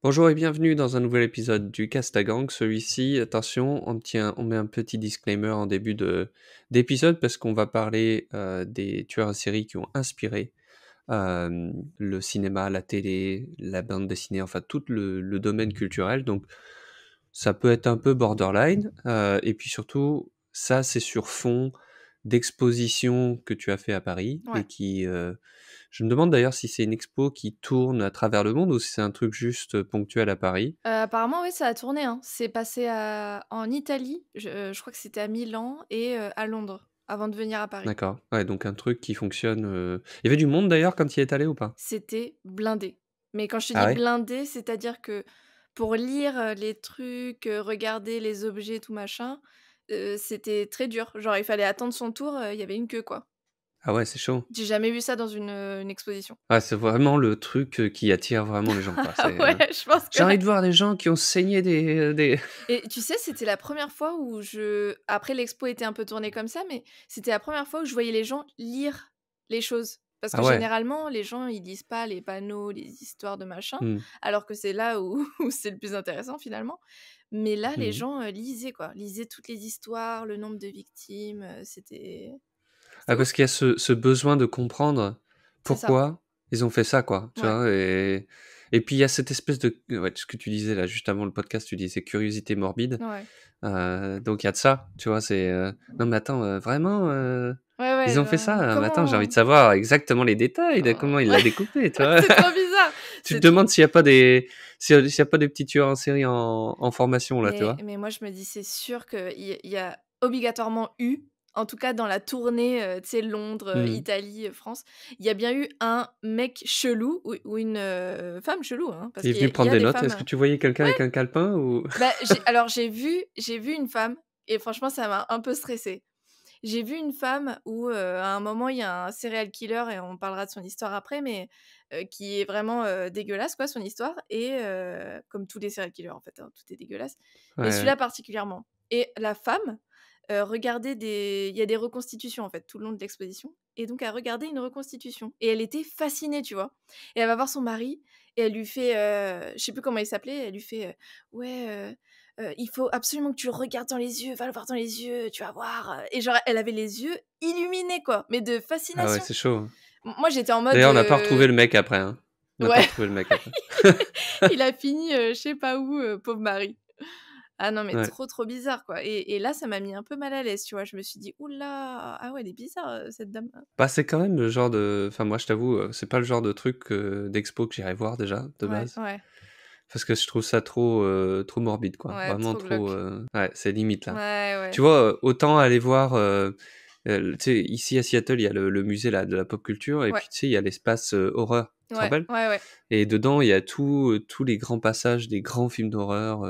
Bonjour et bienvenue dans un nouvel épisode du Castagang. Celui-ci, attention, on met un petit disclaimer en début d'épisode parce qu'on va parler des tueurs en série qui ont inspiré le cinéma, la télé, la bande dessinée, enfin tout le domaine culturel. Donc ça peut être un peu borderline. Et puis surtout, ça c'est sur fond d'exposition que tu as fait à Paris et Ouais. qui, je me demande d'ailleurs si c'est une expo qui tourne à travers le monde ou si c'est un truc juste ponctuel à Paris. Apparemment, oui, ça a tourné, hein. C'est passé en Italie, je crois que c'était à Milan et à Londres, avant de venir à Paris. D'accord. Ouais, donc un truc qui fonctionne. Il y avait du monde d'ailleurs quand il est allé ou pas? C'était blindé. Mais quand je te Ah dis ouais? blindé, c'est-à-dire que pour lire, les trucs, regarder les objets, tout machin, c'était très dur. Genre, il fallait attendre son tour, il y avait une queue, quoi. Ah ouais, c'est chaud. J'ai jamais vu ça dans une exposition. Ah, c'est vraiment le truc qui attire vraiment les gens, quoi. Ah ouais, je pense que J'ai envie de voir des gens qui ont saigné des. et tu sais, c'était la première fois où après l'expo était un peu tournée comme ça, mais c'était la première fois où je voyais les gens lire les choses. Parce que Ah ouais. généralement, les gens, ils lisent pas les panneaux, les histoires de machin, Mmh. alors que c'est là où où c'est le plus intéressant finalement. Mais là, les Mmh. gens, lisaient quoi, lisaient toutes les histoires, le nombre de victimes, c'était Ah, ouf. parce qu'il y a ce besoin de comprendre C'est ça, pourquoi ils ont fait ça, quoi, tu ouais. vois? Et puis il y a cette espèce de ouais, ce que tu disais là, juste avant le podcast, tu disais curiosité morbide. Ouais. Donc il y a de ça, tu vois? Non mais attends, vraiment, Ouais, ils ouais, ont fait ça? Mais attends, j'ai envie comment de savoir exactement les détails de comment il ouais, l'a découpé, tu vois? c'est trop bizarre! Tu te C'est trop demandes s'il y a pas des petits tueurs en série en formation là, tu vois? mais moi, je me dis: «C'est sûr qu'il y a obligatoirement eu, en tout cas dans la tournée, tu sais Londres, Mmh. Italie, France, il y a bien eu un mec chelou ou une, femme chelou, hein, parce Il est qu'il y venu a il y prendre a des des notes. femmes, Est-ce que tu voyais quelqu'un ouais, avec un calepin ou? bah, j'ai vu une femme et franchement ça m'a un peu stressée. J'ai vu une femme où, à un moment, il y a un serial killer et on parlera de son histoire après, mais qui est vraiment, dégueulasse quoi, son histoire et comme tous les serial killers en fait, hein, tout est dégueulasse, Ouais, mais celui-là ouais. particulièrement et la femme, regardait il y a des reconstitutions en fait tout le long de l'exposition et donc elle regardait une reconstitution et elle était fascinée, tu vois? Et elle va voir son mari et elle lui fait, je sais plus comment il s'appelait, elle lui fait, «Ouais, il faut absolument que tu le regardes dans les yeux, va le voir dans les yeux, tu vas voir, et genre elle avait les yeux illuminés quoi, mais de Ah ouais, fascination. c'est chaud, hein. Moi j'étais en mode, D'ailleurs, on n'a pas retrouvé le mec après, hein. On n'a pas ouais, retrouvé le mec après. il a fini, je sais pas où, pauvre mari. Ah non mais Ouais. trop, trop bizarre quoi et là ça m'a mis un peu mal à l'aise, tu vois? Je me suis dit: «Ouh là, ah ouais elle est bizarre, cette dame». Bah, c'est quand même le genre de enfin moi je t'avoue, c'est pas le genre de truc, d'expo que j'irais voir déjà, de Ouais, base. ouais, Parce que je trouve ça trop morbide, quoi. ouais, Vraiment trop trop, glauque. ouais, c'est limite, là. Ouais, Tu ouais. vois, autant aller voir, tu sais, ici à Seattle, il y a le musée, là, de la pop culture et Ouais, puis, tu sais, il y a l'espace, horreur. Tu te ouais, rappelles? ouais, ouais, Et dedans, il y a tous les grands passages des grands films d'horreur,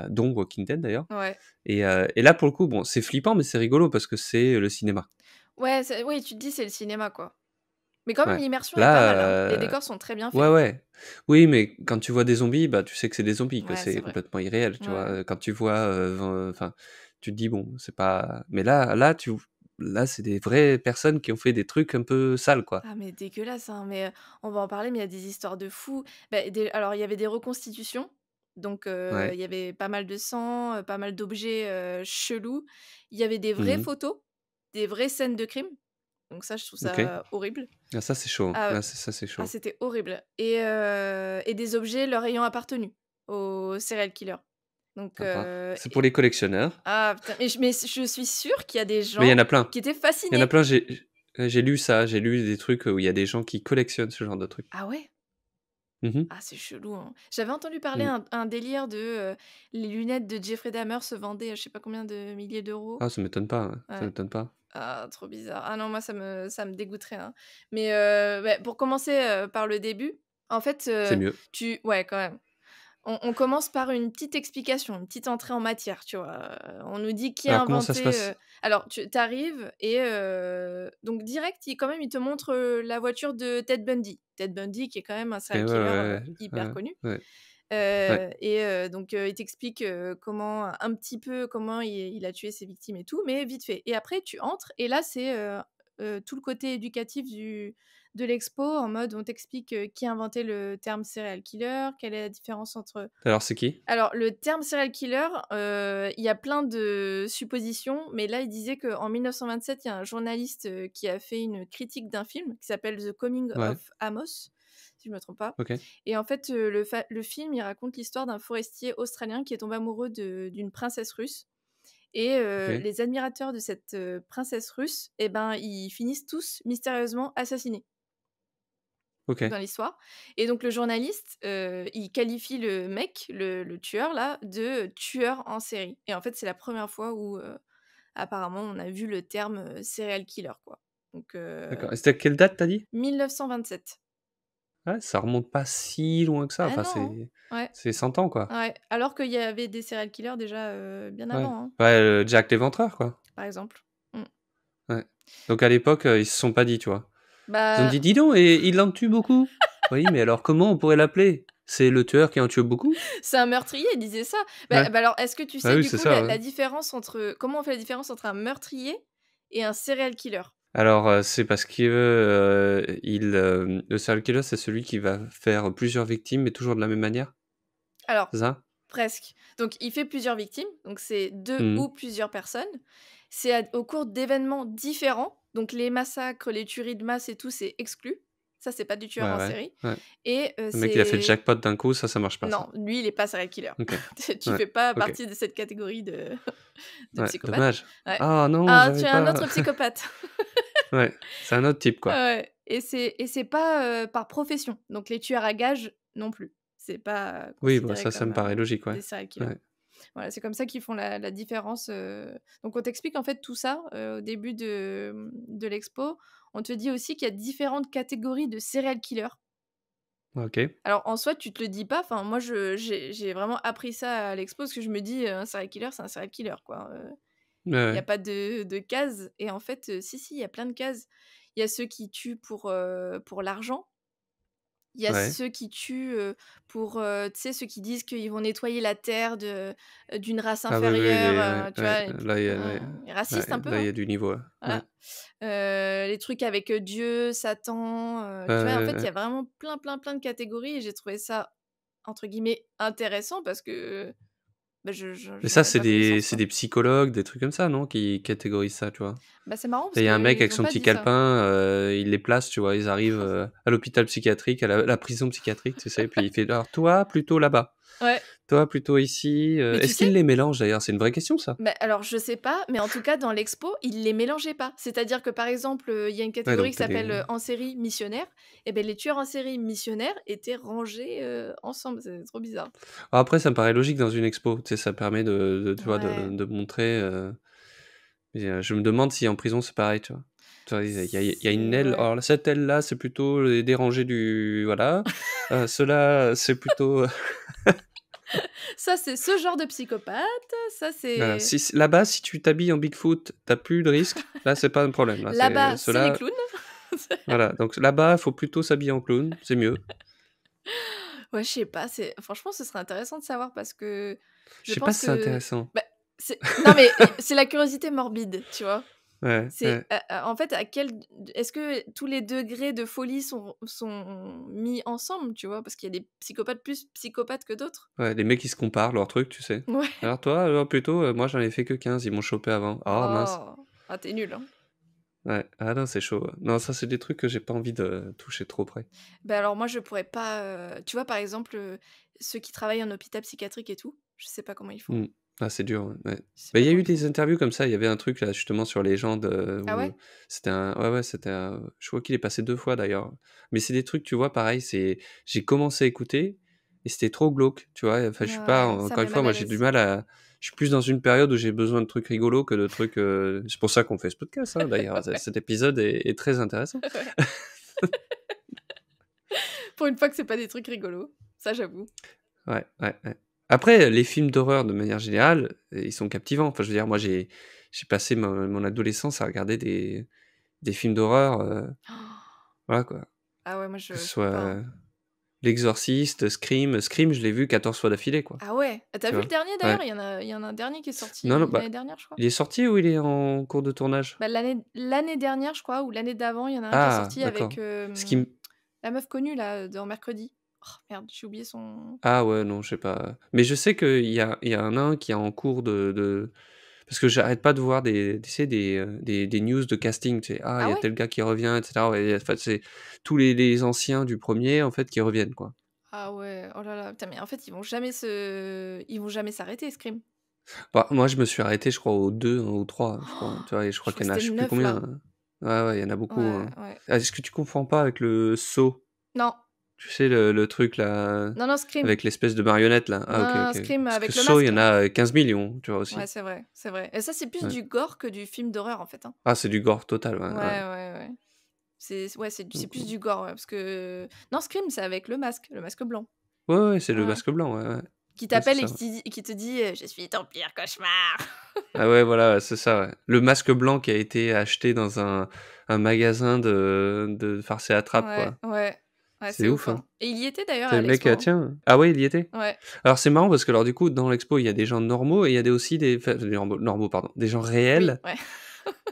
dont Walking Dead, d'ailleurs. ouais. Et là, pour le coup, bon, c'est flippant, mais c'est rigolo parce que c'est le cinéma. Ouais, oui tu te dis: «C'est le cinéma» quoi. Mais quand même Ouais. l'immersion est pas mal, hein. Les Là, décors sont très bien ouais, faits. ouais. Oui, mais quand tu vois des zombies, bah, tu sais que c'est des zombies, que Ouais, c'est c'est vrai. complètement irréel, tu vois? Ouais. Quand tu vois, enfin, tu te dis: «Bon, c'est pas» mais là, c'est des vraies personnes qui ont fait des trucs un peu sales, quoi. Ah mais dégueulasse, hein, mais on va en parler, mais il y a des histoires de fous. Bah, alors il y avait des reconstitutions, donc Ouais. il y avait pas mal de sang, pas mal d'objets, chelous. Il y avait des vraies Mmh. photos, des vraies scènes de crime, donc ça je trouve OK. ça horrible. Ah ça, c'est chaud, hein. Ah Ah c'est ah chaud. c'était horrible et des objets leur ayant appartenu au serial killer. Donc Sympa. C'est pour les collectionneurs, ah putain, mais je suis sûre qu'il y a des mais il y en gens a plein. qui étaient Il y en a fascinés. plein, j'ai lu ça, j'ai lu des trucs où il y a des gens qui collectionnent ce genre de trucs. Ah ouais? Mmh. Ah, c'est chelou, hein. J'avais entendu parler Mmh. un délire de, les lunettes de Jeffrey Dahmer se vendaient à je sais pas combien de milliers d'euros. Ah ça m'étonne pas, ouais, ça Ouais. m'étonne pas. Ah, trop bizarre. Ah non, moi ça me dégoûterait, hein. Mais, bah, pour commencer, par le début, en fait, C'est mieux. tu ouais, quand même. On commence par une petite explication, une petite entrée en matière, tu vois? On nous dit qui a Alors comment ça se inventé, passe? alors tu arrives et donc direct, il te montre, la voiture de Ted Bundy. Ted Bundy qui est quand même un OK, ouais, serial killer, ouais, hyper ouais, connu. ouais, ouais. Et donc il t'explique, comment un petit peu comment il a tué ses victimes et tout, mais vite fait et après tu entres et là c'est, tout le côté éducatif de l'expo en mode on t'explique, qui a inventé le terme serial killer, quelle est la différence entre Alors, c'est qui? alors le terme serial killer, il y a plein de suppositions, mais là, il disait qu'en 1927, il y a un journaliste, qui a fait une critique d'un film qui s'appelle The Coming Ouais, of Amos, si je me trompe pas OK, et en fait, le film, il raconte l'histoire d'un forestier australien qui est tombé amoureux d'une princesse russe et OK, les admirateurs de cette, princesse russe et ben, ils finissent tous mystérieusement assassinés OK, dans l'histoire et donc le journaliste, il qualifie le mec, le tueur là, de tueur en série et en fait, c'est la première fois où, apparemment on a vu le terme, serial killer quoi. Donc d'accord et c'était à quelle date, tu as dit? 1927. Ouais, ça remonte pas si loin que ça, Ah enfin, non, hein. Ouais, c'est 100 ans, quoi. ouais, alors qu'il y avait des serial killers déjà, bien Ouais. avant, hein, Ouais, Jack l'Éventreur, quoi. par exemple. Mmh. Ouais. Donc à l'époque, ils se sont pas dit, tu vois? Ils ont Bah, dit: «Dis donc et il en tue beaucoup?» «Oui, mais alors comment on pourrait l'appeler? C'est le tueur qui en tue beaucoup?» c'est un meurtrier, il disait ça. Ouais. Bah alors, est-ce que tu Bah sais oui, du c'est coup ça, la ouais. différence entre comment on fait la différence entre un meurtrier et un serial killer? Alors, c'est parce que, le serial killer, c'est celui qui va faire plusieurs victimes, mais toujours de la même manière? Alors, C'est ça? presque. Donc il fait plusieurs victimes, donc c'est 2 Mmh mh. ou plusieurs personnes. C'est au cours d'événements différents, donc les massacres, les tueries de masse et tout, c'est exclu. Ça, c'est pas du tueur Ouais, en ouais, série ouais. et Le mec, il a fait le c'est jackpot d'un coup, ça marche pas non, ça. lui, il est pas serial killer. OK. Tu Ouais. fais pas OK. partie de cette catégorie de de Ouais, psychopathes. dommage. Ouais. Ah non, Ah, j'avais tu es un pas autre psychopathe. ouais, c'est un autre type, quoi. Ouais et c'est pas, par profession. Donc les tueurs à gages non plus. C'est pas Oui, bah, considéré ça comme, me paraît logique, ouais. des serial killers. Ouais. Voilà, c'est comme ça qu'ils font la différence, donc on t'explique en fait tout ça, au début de l'expo. On te dit aussi qu'il y a différentes catégories de serial killers. OK. Alors en soi, tu te le dis pas, enfin moi j'ai vraiment appris ça à l'expo parce que je me dis, «Un serial killer, c'est un serial killer quoi», Ouais, il y a ouais. pas de cases et en fait, si, si, il y a plein de cases. Il y a ceux qui tuent pour l'argent. Il y a Ouais. ceux qui tuent, pour, tu sais, ceux qui disent qu'ils vont nettoyer la terre d'une race Ah oui, oui, inférieure, les ouais, tu ouais, vois? Et puis là, il y a ouais, racistes un ouais, peu, là, il y hein, a du niveau, là. Ouais. voilà. Les trucs avec, Dieu, Satan, Ouais, tu vois? En ouais, fait, il y ouais. a vraiment plein, plein, plein de catégories et j'ai trouvé ça, entre guillemets, «intéressant» parce que, bah, je Mais j'en ça, avais pas connaissance, c'est quoi. des psychologues, des trucs comme ça, non? Qui catégorisent ça, tu vois? Bah, c'est marrant Et parce il y a un mec avec qu'ils ont son pas petit dit ça. calepin, il les place, tu vois? Ils arrivent, à l'hôpital psychiatrique, à la prison psychiatrique, tu sais? Puis il fait: «Alors toi, plutôt là-bas. Ouais, Toi, plutôt ici», mais tu est-ce sais qu'il les mélange d'ailleurs? C'est une vraie question ça. bah, alors je sais pas, mais en tout cas dans l'expo, ils les mélangeaient pas. C'est-à-dire que par exemple, il y a une Ouais, catégorie donc qui tu as s'appelle, des en série missionnaire et beh, les tueurs en série missionnaires étaient rangés, ensemble, c'est trop bizarre. après ça me paraît logique dans une expo, tu sais? Ça permet de tu vois? Ouais, De montrer, mais, je me demande si en prison c'est pareil, tu vois? Tu vois? Il y a une c'est aile, ouais. alors là, cette aile-là, c'est plutôt les dérangés du voilà, ceux-là, c'est plutôt, Ça, c'est ce genre de psychopathe, ça voilà, c'est si là-bas, si tu t'habilles en Bigfoot, tu as plus de risque. Là, c'est pas un problème, là, c'est là-bas, c'est les ceux-là clowns. voilà, donc là-bas, il faut plutôt s'habiller en clown, c'est mieux. Ouais, je sais pas, c'est franchement, ce serait intéressant de savoir parce que Je je sais pas pense si c'est que intéressant. bah, c'est non mais c'est la curiosité morbide, tu vois? Ouais, C'est ouais. en fait, à quel est-ce que tous les degrés de folie sont mis ensemble, tu vois? Parce qu'il y a des psychopathes plus psychopathes que d'autres. Ouais, les mecs, ils se comparent leurs trucs, tu sais? Ouais. «Alors toi, plutôt, moi j'en ai fait que 15, ils m'ont chopé avant. Ah mince!» Oh! Ah, tu nul, hein. Ouais, ah non, c'est chaud, ouais. Non, ça, c'est des trucs que j'ai pas envie de toucher trop près. Bah, alors moi, je pourrais pas, tu vois, par exemple, ceux qui travaillent en hôpital psychiatrique et tout, je sais pas comment ils font. Mmh. Ah, c'est dur, ouais, ouais. Je sais Bah, il pas y a comment eu ils font. des interviews comme ça, il y avait un truc là, justement, sur les gens de Ah où ouais? c'était un ouais, ouais, c'était un je crois qu'il est passé 2 fois d'ailleurs. Mais c'est des trucs, tu vois, pareil, c'est j'ai commencé à écouter et c'était trop glauque, tu vois? Enfin, je suis pas Ouais, ça encore met une fois, mal moi, à j'ai du l'aise. mal à je suis plus dans une période où j'ai besoin de trucs rigolos que de trucs, c'est pour ça qu'on fait ce podcast, hein, d'ailleurs. Ouais, Cet épisode est très intéressant. ouais. Pour une fois que c'est pas des trucs rigolos, ça j'avoue. Ouais, ouais, ouais. Après, les films d'horreur, de manière générale, ils sont captivants. Enfin, je veux dire, moi, j'ai passé mon adolescence à regarder des films d'horreur, voilà, quoi. Ah ouais, moi Que ce je peux pas, soit hein. L'Exorciste, Scream. Scream, je l'ai vu 14 fois d'affilée, quoi. Ah ouais? Ah, tu Tu vu le vois? dernier Ouais. d'ailleurs? Il y en a un dernier qui est Non, non, sorti bah, l'année dernière, je crois. il est sorti ou il est en cours de tournage? Bah, l'année dernière, je crois, ou l'année d'avant, il y en a un qui est Ah, sorti avec, d'accord. Ce qui me la meuf connue là, dans Mercredi. Oh merde, j'ai oublié son Ah ouais, non, je sais pas. Mais je sais qu'il y a un nain qui est en cours de parce que j'arrête pas de voir des tu sais, des news de casting, tu sais: «Ah, il ah y a ouais? tel gars qui revient» et cetera. Ouais, en fait, c'est tous les anciens du premier en fait, qui reviennent, quoi. Ah ouais, oh là là, putain, mais en fait, ils vont jamais s'arrêter, Scream. Bah, moi, je me suis arrêté, je crois, au 2 hein, ou 3 je crois, tu vois? Et je Je crois crois que qu'il y en a c'était je le sais plus 9 combien, là. hein. Ouais, ouais, il y en a beaucoup, Ouais, hein. ouais. Ah, est-ce que tu confonds pas avec le Saw? Non, Tu sais, le truc là, non, non, Scream. avec l'espèce de marionnette là? Ah OK, Non, OK. Scream Parce que avec le Saw, il y masque en là. a, 15 000 000, tu vois Ouais, aussi. c'est vrai, c'est vrai. Et ça, c'est plus Ouais. du gore que du film d'horreur en fait, hein. Ah, c'est du gore total, ouais, Ouais, ouais. ouais, ouais. C'est Donc plus du gore, ouais, parce que non, Scream, c'est avec le masque blanc. ouais, ouais, c'est le Ouais. masque blanc, ouais, ouais. Qui Ouais, c'est t'appelle et ça, ouais. qui te dit, «Je suis ton pire cauchemar». Ah ouais, voilà, ouais, c'est ça, ouais. Le masque blanc qui a été acheté dans un magasin de farce et attrape, Ouais, quoi. ouais. Ouais, C'est c'est ouf, ouf, hein. hein. Et il y était d'ailleurs Tu à le mec, l'expo, hein. tiens ah ouais, il y était? Ouais, Alors c'est marrant parce que alors du coup, dans l'expo, il y a des gens normaux et il y a des aussi des enfin, des normaux, pardon, des gens oui, réels, ouais,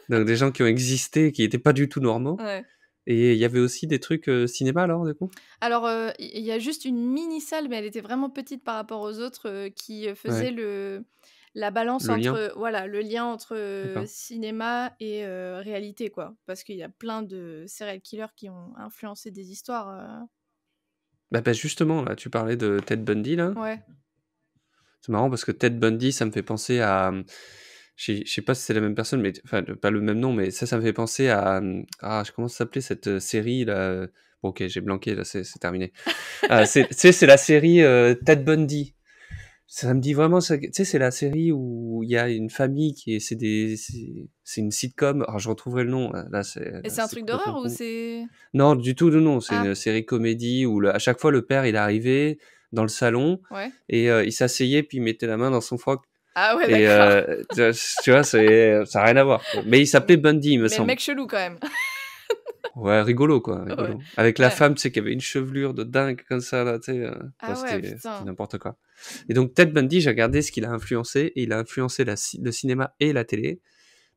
donc des gens qui ont existé, qui étaient pas du tout normaux ouais. et il y avait aussi des trucs, cinéma alors, du coup? Alors, il y a juste une mini salle, mais elle était vraiment petite par rapport aux autres, qui, faisait Ouais, la balance le lien? entre, voilà, le lien entre, D'accord. cinéma et réalité, quoi. Parce qu'il y a plein de serial killers qui ont influencé des histoires, Bah, justement, là, tu parlais de Ted Bundy, là. ouais. C'est marrant parce que Ted Bundy, ça me fait penser à, je sais pas si c'est la même personne, mais enfin, pas le même nom, mais ça me fait penser à, comment ça s'appelait cette, série là, bon OK, j'ai blanqué là, c'est terminé. C'est tu sais, c'est la série, Ted Bundy. Ça me dit vraiment ça tu sais, c'est la série où il y a une famille qui est c'est une sitcom. Alors je retrouverai le nom, Et là, c'est un c'est truc complètement d'horreur ou con. c'est Non, du tout, non, non, c'est ah, une série comédie où à chaque fois le père, il arrivait dans le salon ouais. et il s'asseyait puis il mettait la main dans son froc Ah ouais, et d'accord. tu vois, ça a rien à voir, quoi. Mais il s'appelait Bundy, il me Mais le semble. mec chelou quand même. Ouais, rigolo, quoi, Ouais, rigolo. Avec la ouais. femme, tu sais, qui avait une chevelure de dingue comme ça, là, tu sais, enfin, Ah ouais, c'était putain. n'importe quoi. Et donc Ted Bundy, j'ai regardé ce qu'il a influencé et il a influencé le cinéma et la télé.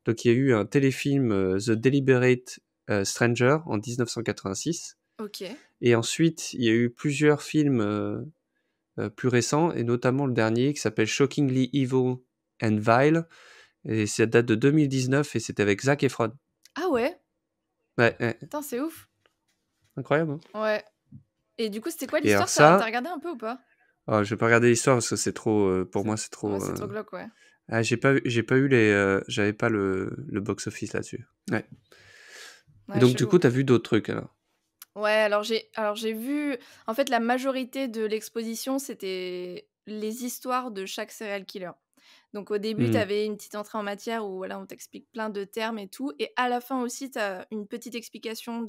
Donc il y a eu un téléfilm, The Deliberate Stranger en 1986 OK. et ensuite il y a eu plusieurs films, plus récents et notamment le dernier qui s'appelle Shockingly Evil and Vile et ça date de 2019 et c'était avec Zac Efron. Ah ouais? Ouais, ouais, Putain, c'est ouf. incroyable, hein? Ouais. Et du coup, c'était quoi Et alors l'histoire? Tu ça, regardé un peu ou pas? je vais pas regarder l'histoire parce que c'est trop, pour C'est moi c'est Ouais, trop, c'est trop glauque, ouais. j'ai pas eu les, j'avais pas le box office là-dessus. Ouais. Et Ouais, donc du chelou. coup, tu as vu d'autres trucs alors? Ouais, alors j'ai vu en fait, la majorité de l'exposition, c'était les histoires de chaque serial killer. Donc au début, tu Mmh. avais une petite entrée en matière où voilà, on t'explique plein de termes et tout et à la fin aussi, tu as une petite explication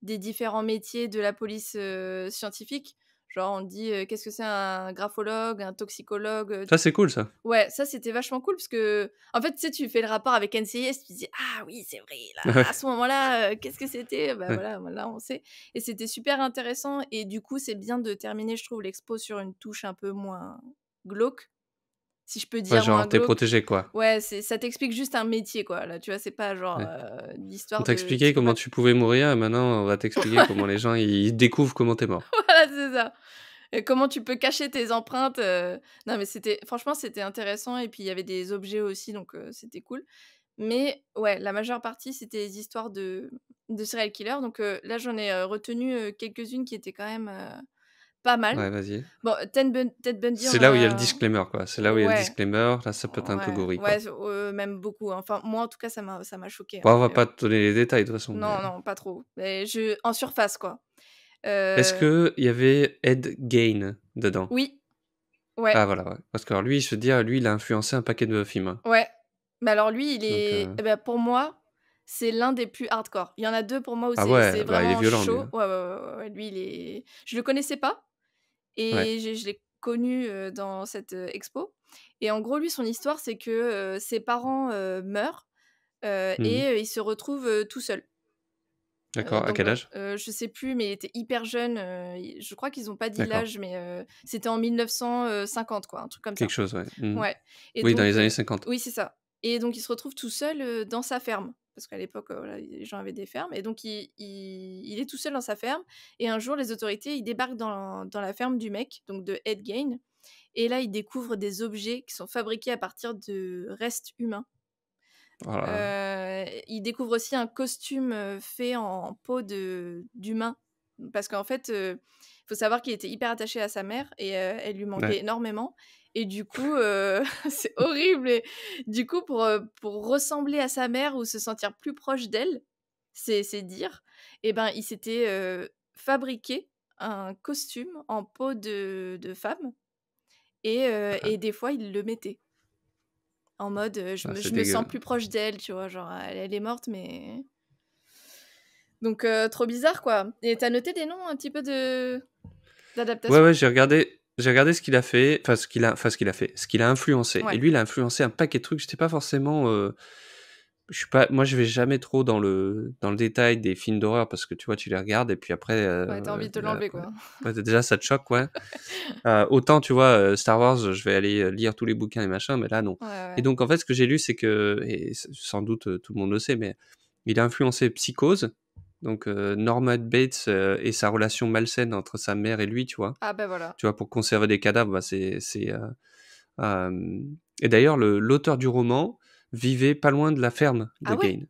des différents métiers de la police, scientifique. Genre on te dit, qu'est-ce que c'est un graphologue, un toxicologue, Ça, c'est cool ça. ouais, ça, c'était vachement cool parce que en fait, tu sais, tu fais le rapport avec NCIS, tu te dis: «Ah oui, c'est vrai, là, Ouais, à ce moment-là, qu'est-ce que c'était?» Bah, ouais. voilà, là, on sait et c'était super intéressant et du coup, c'est bien de terminer, je trouve, l'expo sur une touche un peu moins glauque, si je peux Ouais, dire moins genre tu es glauque. protégé quoi. Ouais, ça t'explique juste un métier, quoi, là, tu vois? C'est pas genre, Ouais. On l'histoire t'a de expliqué comment psychopathe. tu pouvais mourir et maintenant on va t'expliquer comment les gens ils découvrent comment tu es mort. Voilà, c'est ça. Et comment tu peux cacher tes empreintes, non, mais c'était franchement, c'était intéressant et puis il y avait des objets aussi donc c'était cool. Mais ouais, la majeure partie, c'était des histoires de serial killers donc là, j'en ai, retenu, quelques-unes qui étaient quand même, pas mal. Ouais, vas-y. Bon, Ted Bundy, on C'est en là où il y a le a disclaimer quoi. C'est là où il y a le ouais, disclaimer, là ça peut être un peu ouais, gory ouais, quoi. même beaucoup, hein. Enfin, moi, en tout cas, ça m'a choquée, Bon, hein, on va mais pas bon. te donner les détails de toute façon, mais Non, non, pas trop. Mais en surface, quoi. est-ce Heu, qu'il y avait Ed Gein dedans? oui, ouais. Ah voilà, ouais. Parce que alors lui, je veux dire, lui, il a influencé un paquet de films, hein. Ouais, mais alors lui, il Donc est eh bah, pour moi, c'est l'un des plus hardcore. Il y en a 2 pour moi où ah c'est ouais, bah, il est vraiment violent lui, chaud. hein. Ouais, ouais, ouais, ouais, ouais, lui, il est je le connaissais pas Ouais. et je l'ai connu, dans cette, expo et en gros, lui, son histoire, c'est que, ses parents, meurent, Mmh mh. et il se retrouve, tout seul D'accord, à Donc quel âge? je sais plus, mais il était hyper jeune, i je crois qu'ils ont pas dit D'accord, l'âge, mais c'était en 1950 quoi, un truuk comme quelque ça. chose, ouais. Mmh. Ouais et Oui, dans donc les années 50. oui, c'est ça et donc il se retrouve tout seul, dans sa ferme. Parce qu'à l'époque, voilà, les gens avaient des fermes et donc il est tout seul dans sa ferme et un jour, les autorités, ils débarquent dans la ferme du mec, donc de Ed Gein et là, ils découvrent des objets qui sont fabriqués à partir de restes humains. Oh là là. Ils découvrent aussi un costume, fait en peau d'humain. Parce qu'en fait, faut savoir qu'il était hyper attaché à sa mère et elle lui manquait Ouais. énormément et du coup, c'est horrible et du coup, pour ressembler à sa mère ou se sentir plus proche d'elle, c'est dire, et ben, il s'était, fabriqué un costume en peau de femme Ah, et des fois, il le mettait. En mode, ah, c'est je me sens dégueu. plus proche d'elle, tu vois? Genre, elle est morte, mais donc trop bizarre, quoi et tu as noté des noms un petit peu Ouais, d'adaptations? ouais, j'ai regardé ce qu'il a fait, ce qu'il a influencé et Ouais. lui, il a influencé un paquet de trucs. J'étais pas forcément, je suis pas moi, je vais jamais trop dans le détail des films d'horreur parce que, tu vois, tu les regardes et puis après, Ouais, tu as envie de te l'enlever, ouais, quoi. ouais, déjà ça te choque, ouais. Autant, tu vois, Star Wars, je vais aller, lire tous les bouquins et machin, mais là, non Ouais, ouais, et ouais. donc en fait, ce que j'ai lu, c'est que et sans doute, tout le monde le sait, mais il a influencé Psychose, donc Norman Bates, et sa relation malsaine entre sa mère et lui, tu vois? Ah bah, voilà. Tu vois, pour conserver des cadavres, bah, et d'ailleurs l'auteur du roman vivait pas loin de la ferme de Ah ouais? Gain.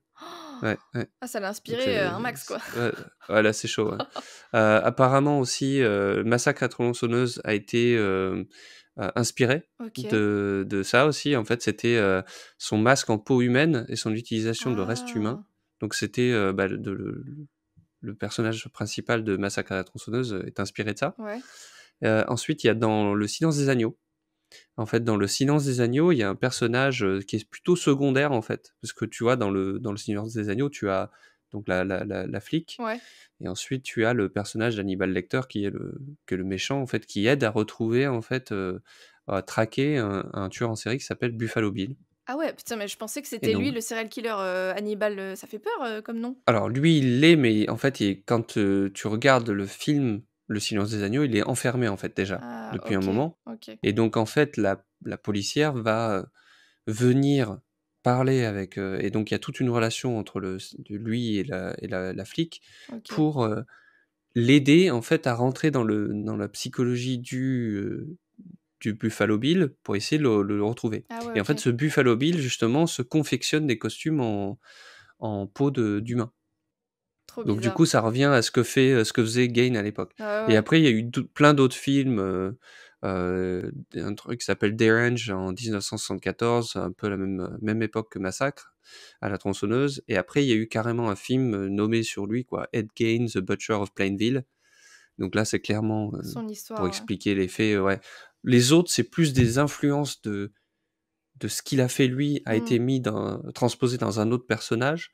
Ouais, ouais, Ah, ça l'a donc inspiré, un max, quoi. ouais, ouais, là, c'est chaud, ouais. Apparemment aussi, Massacre à la tronçonneuse a été, inspiré OK. de ça aussi. En fait, c'était, son masque en peau humaine et son utilisation de restes humains. Ah! Donc c'était, bah, le personnage principal de Massacre à la tronçonneuse, est inspiré de ça. Ouais. Ensuite, il y a dans Le Silence des agneaux. En fait, dans Le Silence des agneaux, il y a un personnage, qui est plutôt secondaire, en fait. Parce que tu vois, dans le Silence des agneaux, tu as donc la flic Ouais. et ensuite tu as le personnage d'Hannibal Lecter qui est le méchant, en fait, qui aide à retrouver, en fait, à traquer un tueur en série qui s'appelle Buffalo Bill Ah ouais, putain, mais je pensais que et c'était lui donc le serial killer, Hannibal, ça fait peur, comme nom. alors lui, il l'est, mais en fait, quand, tu regardes le film Le Silence des agneaux, il est enfermé, en fait, déjà, Ah depuis un OK, moment OK. et donc en fait, la policière va, venir parler avec, et donc il y a toute une relation entre lui et la flic OK. pour, l'aider en fait à rentrer dans la psychologie du Buffalo Bill pour essayer de le retrouver Ah ouais, et en fait OK. ce Buffalo Bill justement se confectionne des costumes en peau d'humain. Trop Donc du bizarre. coup ça revient à ce que faisait Gain à l'époque Ouais, ouais, et ouais. après il y a eu plein d'autres films, un truc qui s'appelle Deranged en 1974, un peu la même époque que Massacre à la tronçonneuse et après il y a eu carrément un film, nommé sur lui quoi, Ed Gein, The Butcher of Plainville. Donc là c'est clairement, Son pour histoire, ouais. expliquer les faits, ouais. Les autres c'est plus des influences de ce qu'il a fait lui a été Mmh. transposé dans un autre personnage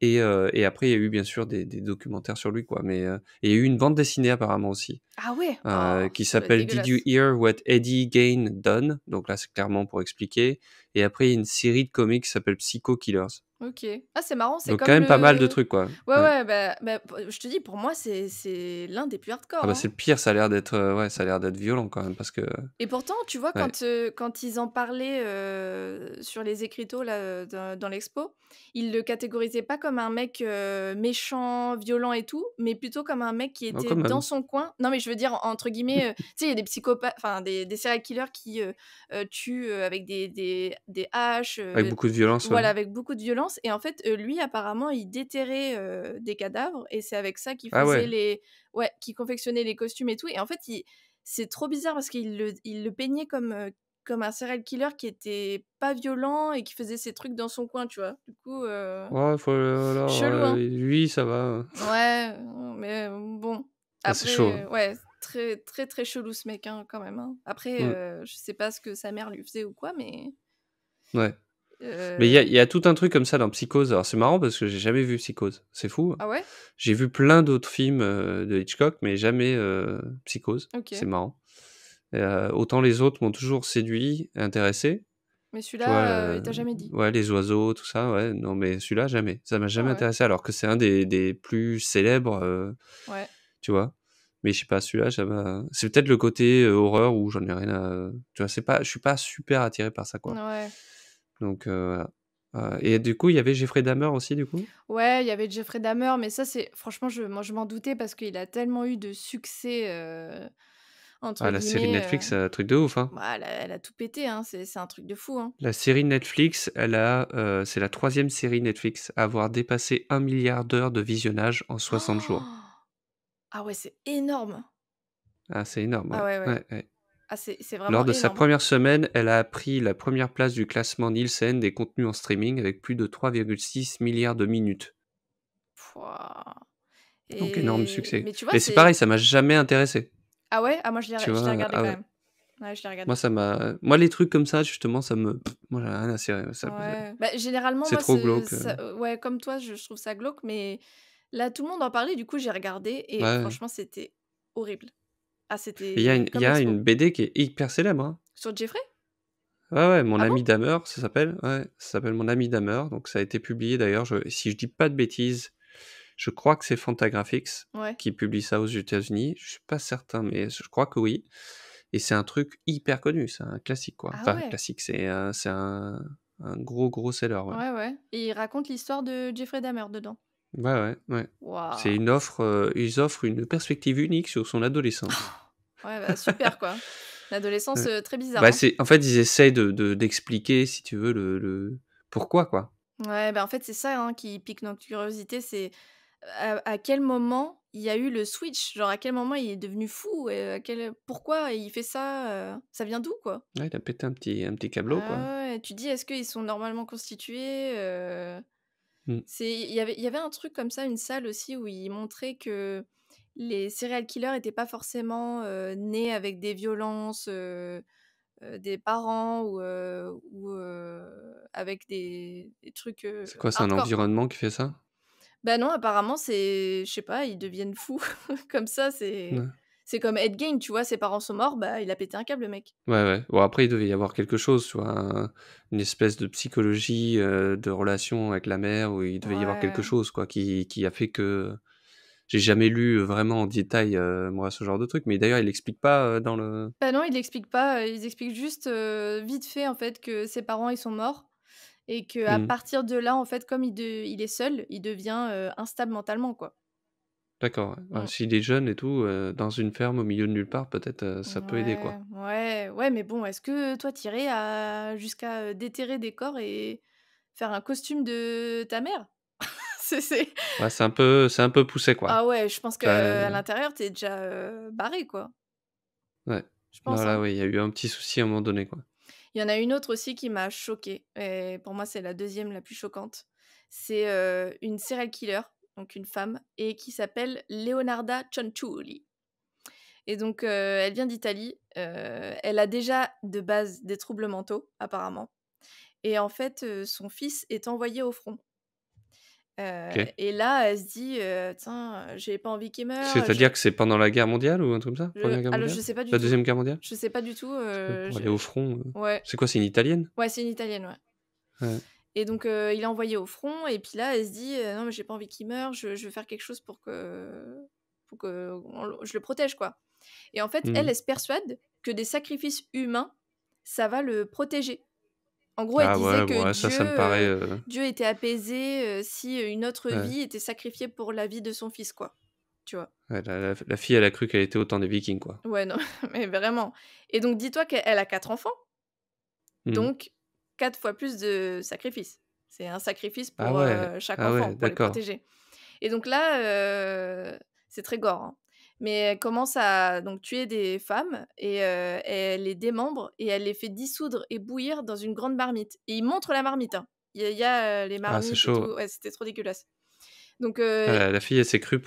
et après il y a eu bien sûr des documentaires sur lui quoi, mais et il y a eu une bande dessinée apparemment aussi, Ah ouais? Oh, qui ça doit être s'appelle Did You dégueulasse. Hear What Eddie Gain Done? Donc là, c'est clairement pour expliquer et après il y a une série de comics qui s'appelle Psycho Killers. OK. Ah, c'est marrant, c'est Donc quand comme même pas mal de le trucs quoi. ouais, Ouais. ouais, bah, p je te dis, pour moi, c'est l'un des plus Ah hardcore, bah, hein. c'est le pire, ça a l'air d'être, ouais, ça a l'air d'être violent quand même parce que Et pourtant, tu vois, ouais. quand ils en parlaient, sur les écriteaux là, dans l'expo, ils le catégorisaient pas comme un mec, méchant, violent et tout, mais plutôt comme un mec qui Oh était quand dans même. son coin. Non, mais je veux dire entre guillemets, tu sais, il y a des psychopathes, enfin des serial killers qui, tuent, avec des haches, Avec beaucoup de violence, ouais. voilà, avec beaucoup de violence et en fait, lui apparemment, il déterrait, des cadavres et c'est avec ça qu'il Ah faisait ouais. les ouais, qu'il confectionnait les costumes et tout et en fait, c'est trop bizarre parce qu'il le peignait comme un serial killer qui était pas violent et qui faisait ses trucs dans son coin, tu vois? Du coup, Ouais, faut alors, chelou, hein? lui ça va, Ouais, mais bon, ah c'est chaud, après, hein. ouais, très, très, très chelou ce mec, hein, quand même, hein. Après, Mmh. je sais pas ce que sa mère lui faisait ou quoi, mais Ouais. Mais il y a heu il y a tout un truc comme ça dans Psychose. Alors c'est marrant parce que j'ai jamais vu Psychose. C'est fou, hein. ah ouais? J'ai vu plein d'autres films, de Hitchcock, mais jamais, Psychose. C'est OK. marrant. Autant les autres m'ont toujours séduit, intéressé Mais Tu vois, celui-là, il t'a jamais dit? ouais, les oiseaux, tout ça, ouais. Non, mais celui-là, jamais. Ça m'a jamais Ah ouais. intéressé alors que c'est un des plus célèbres, Ouais. tu vois? Mais je sais pas, celui-là, ça m'a c'est peut-être le côté, horreur où j'en ai rien à tu vois? C'est pas je suis pas super attiré par ça, quoi. Ouais. Donc voilà. Et du coup, il y avait Jeffrey Dahmer aussi, du coup? Ouais, il y avait Jeffrey Dahmer, mais ça, c'est franchement, je m'en doutais parce qu'il a tellement eu de «succès», entre Ah, la série guillemets, Netflix, truc de ouf, hein. bah, elle a tout pété, hein, c'est un truc de fou, hein. La série Netflix, elle a, c'est la troisième série Netflix à avoir dépassé 1 milliard d'heures de visionnage en 60 jours. Ah ouais, c'est énorme! Ah, c'est énorme, Ah ouais. ouais, ouais. Ouais, ouais. Ah, c'est Lors vraiment de sa énorme. première semaine, elle a pris la première place du classement Nielsen des contenus en streaming avec plus de 3,6 milliards de minutes. Pouah Donc énorme et succès. mais tu vois, Mais c'est c'est pareil, ça m'a jamais intéressé, ah ouais? Ah moi tu je l'ai vois? regardé Ah quand ouais. même. Ouais, je l'ai regardé. Moi les trucs comme ça justement ça me moi j'en ai rien à cirer, Ouais. Bah, généralement, c'est moi, trop glauque, ouais, comme toi, je trouve ça glauque, mais là, tout le monde en parlait, du coup, j'ai regardé et ouais. franchement, c'était horrible. Ah, Il y a c'était une il y comme a Expo. une BD qui est hyper célèbre, hein. Sur Jeffrey? Ouais, ouais, Mon Ah bon? ami Dahmer, ça s'appelle, ouais, ça s'appelle Mon ami Dahmer, donc ça a été publié d'ailleurs, si je dis pas de bêtises, je crois que c'est Fantagraphics Ouais. qui publie ça aux États-Unis, je suis pas certain, mais je crois que oui et c'est un truc hyper connu, c'est un classique, quoi. Ah Enfin ouais? classique, c'est un gros, gros seller, ouais. Ouais, ouais et il raconte l'histoire de Jeffrey Dahmer dedans? Ouais, ouais, ouais. C'est Waouh! une offre, ils offrent une perspective unique sur son adolescence. Ouais, bah, super, quoi. L'adolescence, Ouais. très bizarre, Bah, hein? c'est en fait, ils essayent d'expliquer, si tu veux, le pourquoi, quoi. Ouais, bah, en fait, c'est ça, hein, qui pique notre curiosité, c'est à quel moment il y a eu le switch? Genre, à quel moment il est devenu fou? Et à quel pourquoi il fait ça, ça vient d'où, quoi? Ouais, il a pété un petit câbleau, quoi. Ah ouais, tu dis: «Est-ce qu'ils sont normalement constitués?» Mmh. il y avait un truc comme ça, une salle aussi où ils montraient que les serial killers étaient pas forcément, nés avec des violences, des parents ou avec des trucs, C'est quoi? C'est un hardcore, quoi. environnement qui fait ça? Bah non, apparemment, c'est je sais pas, ils deviennent fous comme ça, c'est Ouais. c'est comme Ed Gein, tu vois? Ses parents sont morts, bah, il a pété un câble, le mec. Ouais, ouais. Bon, après, il devait y avoir quelque chose, tu vois? Une espèce de psychologie, de relation avec la mère où il devait y avoir quelque Ouais. chose, quoi, qui a fait que j'ai jamais lu, vraiment en détail, moi, ce genre de truc, mais d'ailleurs, il explique pas, dans le Bah non, ils l'expliquent pas, ils expliquent juste, vite fait, en fait, que ses parents, ils sont morts et qu'à mmh. partir de là, en fait, comme il est seul, il devient, instable mentalement, quoi. D'accord, ouais. Mmh. S'il est jeune et tout, dans une ferme au milieu de nulle part, peut-être, ça peut aider, Ouais, quoi. ouais, ouais, mais bon, est-ce que toi, tu irais à jusqu'à, déterrer des corps et faire un costume de ta mère? C'est Ouais, c'est un peu poussé, quoi. ah ouais, je pense Ça qu'à l'intérieur, tu es déjà, barré, quoi. ouais. Je Non, pense, là, hein. oui, il y a eu un petit souci à un moment donné, quoi. Il y en a une autre aussi qui m'a choquée et pour moi, c'est la deuxième la plus choquante. C'est, une serial killer, donc une femme et qui s'appelle Leonarda Cianciulli et donc, elle vient d'Italie, elle a déjà de base des troubles mentaux apparemment et en fait, son fils est envoyé au front, OK. et là, elle se dit, «Tiens, j'ai pas envie qu'il meure, C'est-à-dire que c'est pendant la guerre mondiale ou un truc comme ça? Première guerre alors mondiale? je sais pas du La tout, deuxième guerre mondiale? je sais pas du tout, Parce que pour aller au je front, ouais, c'est quoi, c'est une italienne? ouais, c'est une italienne, ouais. Ouais. Et donc, il est envoyé au front et puis là, elle se dit: «Non mais j'ai pas envie qu'il meure, je veux faire quelque chose pour que je le protège, quoi» et en fait, Mmh. elle se persuade que des sacrifices humains, ça va le protéger. En gros, elle Ah disait ouais, que bon, ouais, ça me paraît, Dieu était apaisé, si, une autre ouais. vie était sacrifiée pour la vie de son fils, quoi. Tu vois? Ouais, la fille, elle a cru qu'elle était au temps des Vikings, quoi. Ouais, non, mais vraiment et donc dis-toi qu'elle a 4 enfants, Mmh. donc 4 fois plus de sacrifices. C'est un sacrifice Ah pour, ouais, chaque ah enfant, ouais, pour les d'accord. protéger. Et donc là, c'est très gore, hein, mais elle commence à donc tuer des femmes et elle les démembre et elle les fait dissoudre et bouillir dans une grande marmite et il montre la marmite, hein. Il y a, les Ah, c'est marmites et chaud, ouais. tout. Ouais, c'était trop dégueulasse. Donc Ah, la fille, elle s'est crue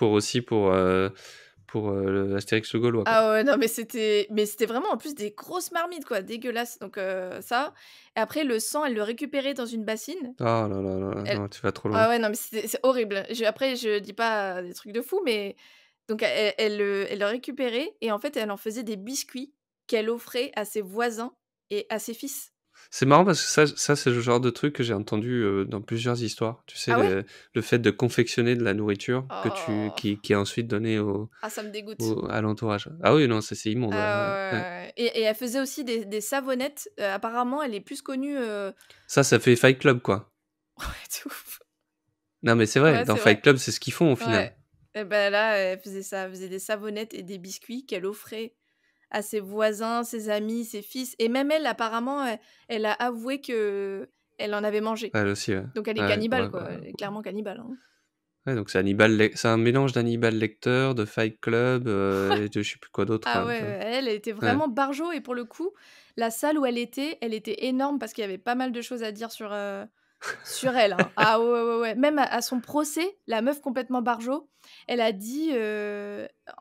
le Astérix le Gaulois, quoi. ah ouais, non, mais c'était vraiment en plus des grosses marmites, quoi, dégueulasses donc ça et après le sang, elle le récupérait dans une bassine. Oh là là là là, Elle non, tu vas trop ah loin. ouais, non, mais c'est horrible. Après je dis pas des trucs de fou, mais donc elle le récupérait et en fait, elle en faisait des biscuits qu'elle offrait à ses voisins et à ses fils. C'est marrant parce que ça c'est le genre de truc que j'ai entendu, dans plusieurs histoires. Tu sais, Ah ouais? le fait de confectionner de la nourriture que tu Oh! qui est ensuite donnée Ah ça me dégoûte. au à l'entourage. Ah oui, non, ça c'est immonde, ouais, ouais, Ah ouais, ouais. ouais, ouais et elle faisait aussi des savonnettes, apparemment elle est plus connue, Ça fait Fight Club, quoi. ouais de ouf. Non, mais c'est vrai, Ouais, dans c'est Fight vrai. Club, c'est ce qu'ils font au final. Ouais et ben là, elle faisait ça, elle faisait des savonnettes et des biscuits qu'elle offrait à ses voisins, ses amis, ses fils et même elle apparemment, elle a avoué qu'elle en avait mangé. Elle aussi, ouais. Donc elle est Ouais, cannibale ouais, quoi, bah, elle est clairement cannibale, hein. ouais, donc c'est un mélange d'Hannibal Lecter, de Fight Club, et de je sais plus quoi d'autre, Ah quoi, ouais, tu vois? elle était Ouais. vraiment barjo et pour le coup, la salle où elle était énorme parce qu'il y avait pas mal de choses à dire sur elle, hein. Ah ouais, ouais, ouais. Même à son procès, la meuf complètement barjo, elle a dit,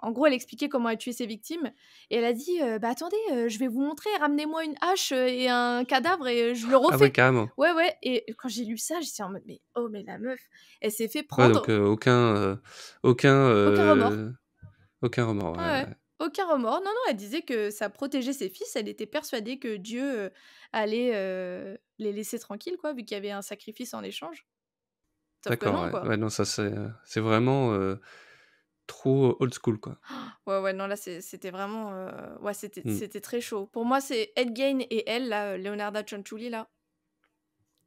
en gros, elle expliquait comment elle tuait ses victimes et elle a dit, «Bah, attendez, je vais vous montrer, ramenez-moi une hache, et un cadavre et je le Ah ouais, refais». carrément. Ouais, ouais et quand j'ai lu ça, j'étais en mode: «Mais oh, mais la meuf, elle s'est fait Ouais, donc prendre, aucun, aucun remords». aucun remords, Ouais, ouais, ouais, ouais. aucun remords. Non, non, elle disait que ça protégeait ses fils. Elle était persuadée que Dieu, allait, les laisser tranquilles, quoi, vu qu'il y avait un sacrifice en échange. Sauf que D'accord, non, ouais. quoi. Ouais, non, ça c'est vraiment, trop old school, quoi. Ouais, ouais, non, là, c'était vraiment, ouais, Mmh. c'était très chaud. Pour moi, c'est Ed Gein et elle, là, Leonarda Cianciulli, là,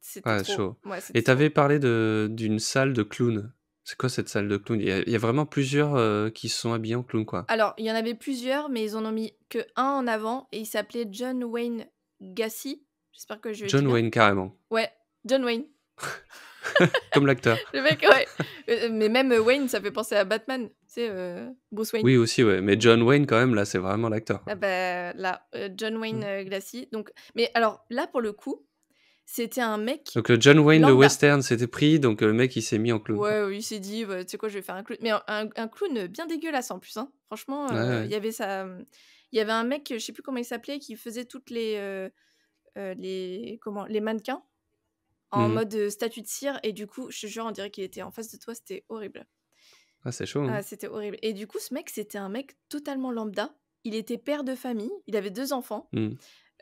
c'était Ouais, trop. chaud. Ouais, Et c'était tu trop. avais parlé d'une salle de clowns. C'est quoi cette salle de clowns? Il y a vraiment plusieurs, qui se sont habillés en clown, quoi? Alors, il y en avait plusieurs, mais ils en ont mis que un en avant et il s'appelait John Wayne Gacy. J'espère que je le dis John bien. Wayne, carrément. Ouais, John Wayne. Comme l'acteur. Le mec, ouais. Mais même, Wayne, ça fait penser à Batman, tu sais, Bruce Wayne. Oui, aussi, ouais, mais John Wayne, quand même, là, c'est vraiment l'acteur, Ah quoi. bah, là, John Wayne, Mmh. Gacy, donc mais alors là, pour le coup, c'était un mec Donc, John Wayne, le lambda. western, s'était pris, donc, le mec, il s'est mis en clown, quoi. Ouais, il s'est dit: «Bah, tu sais quoi? Je vais faire un clown», mais un clown, bien dégueulasse en plus, hein. Franchement, Ouais, ouais. il y avait un mec, je sais plus comment il s'appelait, qui faisait toutes les mannequins en Mmh. mode, statue de cire et du coup, je te jure, on dirait qu'il était en face de toi, c'était horrible. Ah, c'est chaud, Ah, hein. c'était horrible et du coup, ce mec, c'était un mec totalement lambda. Il était père de famille, il avait 2 enfants. Mmh.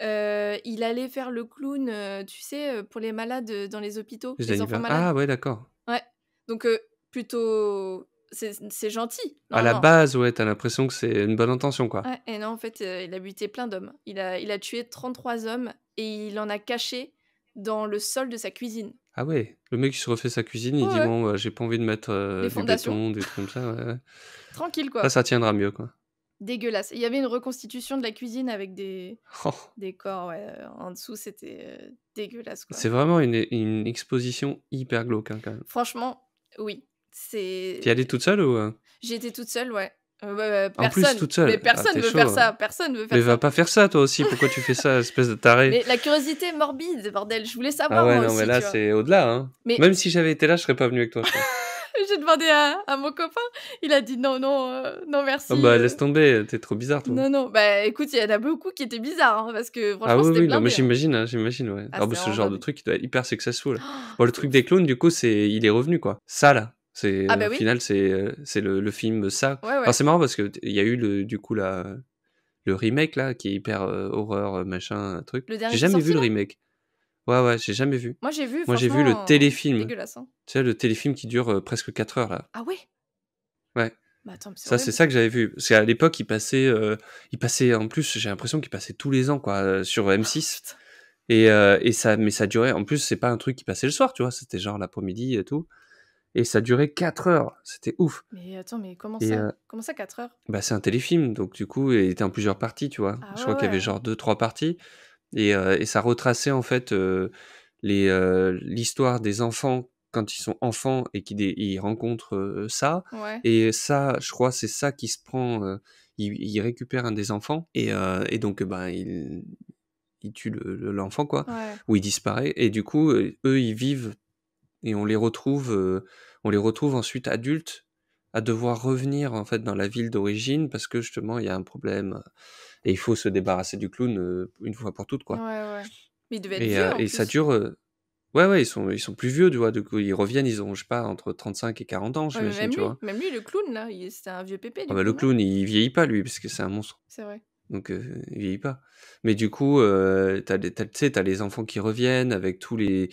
Il allait faire le clown, tu sais, pour les malades, dans les hôpitaux, Les les enfants anniver malades. ah ouais, d'accord. Ouais, donc plutôt c'est gentil, À la normalement. base, ouais, tu as l'impression que c'est une bonne intention, quoi. Ouais et non, en fait, il a buté plein d'hommes. Il a tué 33 hommes et il en a caché dans le sol de sa cuisine. Ah ouais, le mec, il se refait sa cuisine, il Ouais, dit: ouais, «Bon, j'ai pas envie de mettre, les du fondations, béton, des trucs comme ça», ouais, ouais. tranquille, quoi. Ça tiendra mieux, quoi. Dégueulasse. Il y avait une reconstitution de la cuisine avec Oh, des corps, ouais, en dessous, c'était, dégueulasse, quoi. c'est vraiment une exposition hyper glauque, hein, quand même. Franchement, oui, Tu y allée toute seule ou, j'y étais toute seule, ouais. En plus, toute seule? Ah, Personne tu veut faire chaud, hein. ça, personne veut Mais faire va ça. pas faire ça, toi aussi, pourquoi tu fais ça, espèce de taré? Mais la curiosité morbide, bordel, je voulais Ah savoir ouais, moi non, mais aussi, là, tu vois? c'est au-delà, hein. Mais Même si j'avais été là, je serais pas venu avec toi, je pense. j'ai demandé à mon copain, il a dit: «Non, non, non Ah merci, bah, laisse tomber, tu trop bizarre, toi. non, non». Bah, écoute, il y en a beaucoup qui étaient bizarres, hein, parce que Ah franchement, oui, c'était oui, non, mais blindé, hein. j'imagine, hein, j'imagine, ouais. Ah, Ah bah, c'était ce vraiment genre de blindé. truc, il doit être hyper successful. Bon, le C'était truc des ouf. clowns, du coup, il est revenu, quoi. Ça, là, Ah au bah oui, final, c'est le film Ça. ouais, Alors, ouais. c'est marrant parce que il y a eu du coup, le remake, là, qui est hyper, horreur, machin, truc. Le J'ai dernier qui est jamais sorti vu le là? remake. Ouais, ouais, j'ai jamais vu. Moi j'ai vu, Moi, j'ai vu le franchement, téléfilm. dégueulasse, hein. Tu sais, le téléfilm qui dure, presque 4 heures, là. Ah ouais? Ouais. Bah attends, mais c'est Ça, c'est horrible. ça que j'avais vu. Parce qu'à l'époque, il passait en plus, j'ai l'impression qu'il passait tous les ans, quoi, sur M6. Putain. Mais ça durait, en plus, c'est pas un truc qui passait le soir, tu vois? C'était genre l'après-midi et tout, et ça durait 4 heures. C'était ouf. Mais attends, mais comment Et ça? Comment ça 4 heures? bah, c'est un téléfilm, donc du coup, il était en plusieurs parties, tu vois? Ah Je ouais, crois qu'il y avait ouais. genre 2, 3 parties, et ça retraçait en fait, l'histoire des enfants quand ils sont enfants et ils rencontrent, ça, Ouais. et ça, je crois, c'est ça qui se prend, il récupère un des enfants, et donc, ben, il tue l'enfant, quoi, Ouais. ou il disparaît, et du coup, eux, ils vivent, et on les retrouve ensuite adultes à devoir revenir, en fait, dans la ville d'origine parce que justement il y a un problème, et il faut se débarrasser du clown, une fois pour toutes, Ouais, quoi, ouais. Mais il devait être et vieux en ça plus. dure, ouais, ouais, ils sont plus vieux, tu vois? Du coup, ils reviennent, ils ont, je sais pas, entre 35 et 40 ans, Ouais, mais j'imagine, tu vois? même lui le clown là, c'était un vieux pépé Ah du bah, coup, le non? clown, il vieillit pas lui, parce que c'est un monstre. C'est vrai. donc il vieillit pas. Mais du coup, tu sais, tu les enfants qui reviennent avec tous les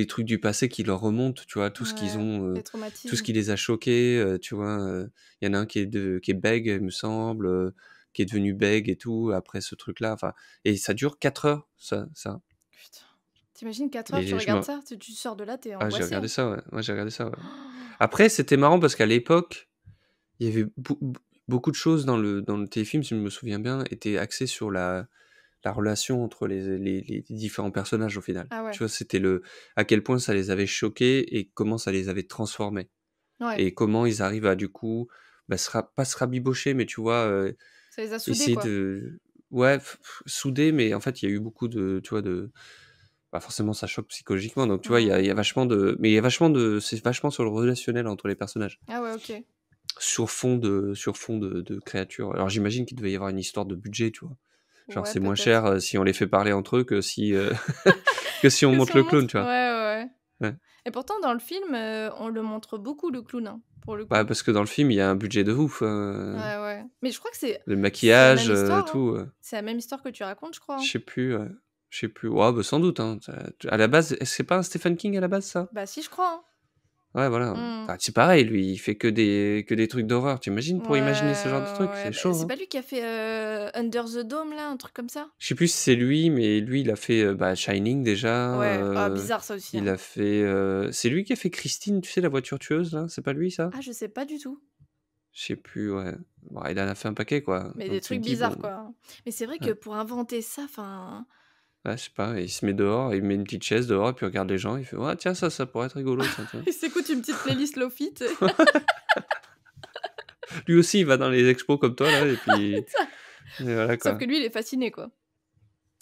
trucs du passé qui leur remontent, tu vois? Tout ce qu'ils Ouais, ont, les tout ce traumatismes. qui les a choqués, tu vois? Il y en a un qui est bègue, il me semble, qui est devenu bègue et tout après ce truc-là, enfin et ça dure 4 heures ça Putain. Tu 4 heures, tu et je me regardes ça, tu sors de là, tu es ah j'ai angoissé, regardé hein. ça, ouais. Ouais, j'ai regardé ça, ouais. Après, c'était marrant parce qu'à l'époque, il y avait beaucoup de choses dans le téléfilm, si je me souviens bien, étaient axées sur la relation entre les différents personnages au final. Ah Tu ouais. vois, c'était à quel point ça les avait choqués et comment ça les avait transformés Ouais, et comment ils arrivent à du coup, bah, pas se rabibocher, mais tu vois, ça les a soudés, essayer quoi. de ouais, souder, mais en fait, il y a eu beaucoup de tu vois, bah, forcément ça choque psychologiquement donc tu vois, il y a Mmh. vachement mais il y a vachement c'est vachement sur le relationnel entre les personnages. Ah ouais, OK. Sur fond de créatures. Alors j'imagine qu'il devait y avoir une histoire de budget, tu vois? Genre Ouais, c'est moins cher, peut-être. si on les fait parler entre eux que si, que si on Que si monte on le clown, montre? tu Ouais, vois? ouais, ouais. Ouais. Et pourtant dans le film, on le montre beaucoup le clown, hein, pour le Bah, coup. parce que dans le film, il y a un budget de ouf, Ouais, ouais. Mais je crois que le c'est la maquillage, même histoire, hein? tout, C'est la même histoire que tu racontes, je crois, je hein? sais plus, je sais plus. Ouais, bah, sans doute, hein, à la base, c'est pas un Stephen King à la base ça? Bah si, je crois, Ouais, voilà, hein. bah, c'est pareil, lui, il fait que des trucs d'horreur. Tu imagines Ouais, pour imaginer ce genre de truc? ouais, C'est bah, chaud, c'est hein? pas lui qui a fait, Under the Dome là, un truc comme ça? Je sais plus si c'est lui, mais lui, il a fait, bah, Shining déjà, Ouais, ah bizarre ça aussi, il hein. a fait, c'est lui qui a fait Christine, tu sais, la voiture tueuse là? C'est pas lui ça? Ah je sais pas du tout, Je sais plus, ouais. Bah, il en a fait un paquet quoi, mais des donc tu te trucs dis bizarres bon, quoi, hein. Mais c'est vrai que ouais, pour inventer ça, enfin, ouais, je sais pas, il se met dehors, il met une petite chaise dehors et puis il regarde les gens, il fait: «Ouais tiens ça pourrait être rigolo ça, tiens». il s'écoute une petite playlist lo-fi, tu sais? Lui aussi il va dans les expos comme toi là et puis Ça et voilà sauf quoi. que lui, il est fasciné, quoi.